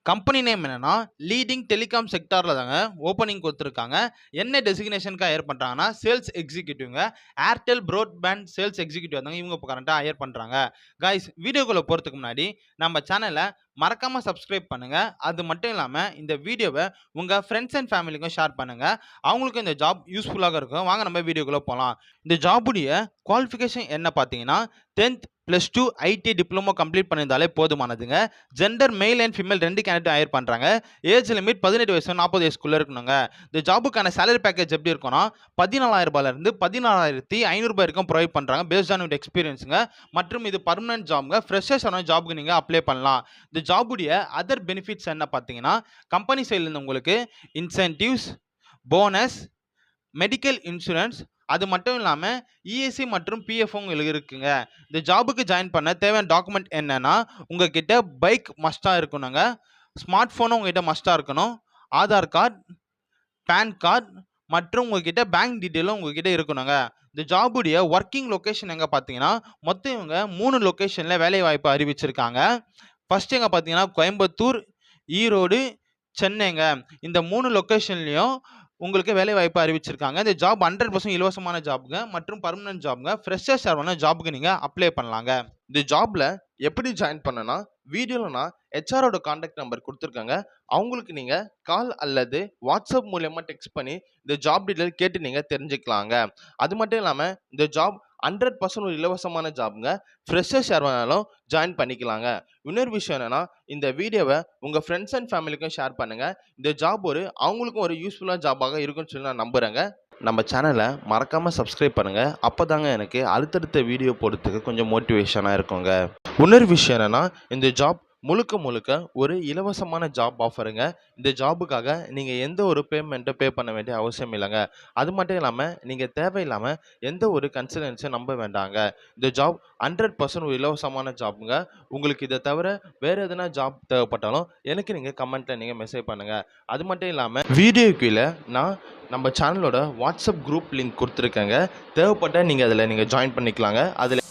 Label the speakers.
Speaker 1: Company name என்னன்னா leading telecom செக்டார்ல தாங்க ஓப்பனிங் கொடுத்துருக்காங்க. என்ன டெசிக்னேஷனுக்கு ஹையர் பண்றாங்கன்னா சேல்ஸ் எக்ஸிக்யூட்டிவ்ங்க. ஏர்டெல் ப்ராட்பேண்ட் சேல்ஸ் எக்ஸிக்யூட்டிவ் தாங்க இவங்க இப்போ கரண்டா ஹையர் பண்றாங்க. கைஸ், வீடியோக்குள்ள போறதுக்கு முன்னாடி நம்ம சேனலை மறக்காம சப்ஸ்கிரைப் பண்ணுங்க. அது மட்டும் இல்லாம இந்த வீடியோவை உங்க ஃப்ரெண்ட்ஸ் அண்ட் ஃபேமிலிக்கும் ஷேர் பண்ணுங்க. அவங்களுக்கும் இந்த ஜாப் யூஸ்ஃபுல்லாக இருக்கும். வாங்க நம்ம வீடியோக்குள்ள போகலாம். இந்த ஜாபுடைய குவாலிஃபிகேஷன் என்ன பார்த்தீங்கன்னா 10th +2 ஐடி டிப்ளமோ கம்ப்ளீட் பண்ணியிருந்தாலே போதுமானதுங்க. Gender male and female 2 candidate hire பண்ணுறாங்க. ஏஜ் லிமிட் 18 வயசு 40 வயசுக்குள்ளே இருக்கணுங்க. இந்த ஜாபுக்கான சேலரி பேக்கேஜ் எப்படி இருக்கும்னா 14,000 14,500 வரைக்கும் ப்ரொவைட் பண்ணுறாங்க பேஸ்ட் ஆன் வித் எக்ஸ்பீரியன்ஸுங்க. மற்றும் இது பர்மனன்ட் ஜாப்ங்க. ஃப்ரெஷர்ஸ் ஆன ஜாபுக்கு நீங்கள் அப்ளை பண்ணலாம். இந்த ஜாபுடைய அதர் பெனிஃபிட்ஸ் என்ன பார்த்தீங்கன்னா கம்பெனி சைட்லேருந்து உங்களுக்கு இன்சென்டிவ்ஸ், போனஸ், மெடிக்கல் இன்சூரன்ஸ், அது மட்டும் இல்லாமல் இஎஸ்சி மற்றும் பிஎஃப் உங்களுக்கு இருக்குங்க. இந்த ஜாபுக்கு ஜாயின் பண்ண தேவையான டாக்குமெண்ட் என்னன்னா உங்ககிட்ட பைக் மஸ்டாக இருக்கணுங்க, ஸ்மார்ட் ஃபோனும் உங்ககிட்ட மஸ்டாக இருக்கணும், ஆதார் கார்டு, பேன் கார்டு மற்றும் உங்ககிட்ட பேங்க் டீட்டெயிலும் உங்ககிட்ட இருக்கணுங்க. இந்த ஜாபுடைய ஒர்க்கிங் லொக்கேஷன் எங்கே பார்த்தீங்கன்னா மொத்தம் இவங்க 3 லொக்கேஷனில் வேலை வாய்ப்பு அறிவிச்சிருக்காங்க. ஃபர்ஸ்ட் எங்கே பார்த்தீங்கன்னா கோயம்புத்தூர், ஈரோடு, சென்னைங்க. இந்த 3 லொக்கேஷன்லையும் உங்களுக்கு வேலை வாய்ப்பு அறிவிச்சிருக்காங்க. இந்த ஜாப் 100% இலவசமான ஜாப்ங்க மற்றும் பர்மனன்ட் ஜாப்ங்க. ஃப்ரெஷர்ஸ் ஆன ஜாபுக்கு நீங்கள் அப்ளை பண்ணலாங்க. இந்த ஜாப்ல எப்படி ஜாயின் பண்ணனா வீடியோவில் நான் ஹெச்ஆரோட கான்டாக்ட் நம்பர் கொடுத்துருக்காங்க. அவங்களுக்கு நீங்கள் கால் அல்லது வாட்ஸ்அப் மூலயமா டெக்ஸ்ட் பண்ணி இந்த ஜாப் டீட்டெயில் கேட்டு நீங்கள் தெரிஞ்சுக்கலாங்க. அது மட்டும் இல்லாமல் இந்த ஜாப் 100% ஒரு இலவசமான ஜாப்ங்க. ஃப்ரெஷர்ஸ் யார் வேணாலும் ஜாயின் பண்ணிக்கலாங்க. இன்னொரு விஷயம் என்னன்னா இந்த வீடியோவை உங்கள் ஃப்ரெண்ட்ஸ் அண்ட் ஃபேமிலிக்கும் ஷேர் பண்ணுங்கள். இந்த ஜாப் அவங்களுக்கும் ஒரு யூஸ்ஃபுல்லான ஜாபாக இருக்குன்னு சொல்லி நான் நம்புகிறேங்க. நம்ம சேனலை மறக்காமல் சப்ஸ்கிரைப் பண்ணுங்கள். அப்போ தாங்க எனக்கு அடுத்தடுத்த வீடியோ போடுறதுக்கு கொஞ்சம் மோட்டிவேஷனாக இருக்குங்க. இன்னொரு விஷயம் என்னென்னா இந்த ஜாப் முழுக்க ஒரு இலவசமான ஜாப் ஆஃபருங்க. இந்த ஜாபுக்காக நீங்கள் எந்த ஒரு பேமெண்ட்டை பே பண்ண வேண்டிய அவசியம் இல்லைங்க. அது மட்டும் இல்லாமல் நீங்கள் தேவையில்லாமல் எந்த ஒரு கன்சல்டன்ஸை நம்ப வேண்டாங்க. இந்த ஜாப் 100% ஒரு இலவசமான ஜாப்புங்க. உங்களுக்கு இதை தவிர வேறு எதனா ஜாப் தேவைப்பட்டாலும் எனக்கு நீங்கள் கமெண்ட்டில் நீங்கள் மெசேஜ் பண்ணுங்கள். அது மட்டும் இல்லாமல் வீடியோ கீழே நான் நம்ம சேனலோட வாட்ஸ்அப் குரூப் லிங்க் கொடுத்துருக்கேங்க. தேவைப்பட்டால் நீங்கள் அதில் ஜாயின் பண்ணிக்கலாங்க. அதில்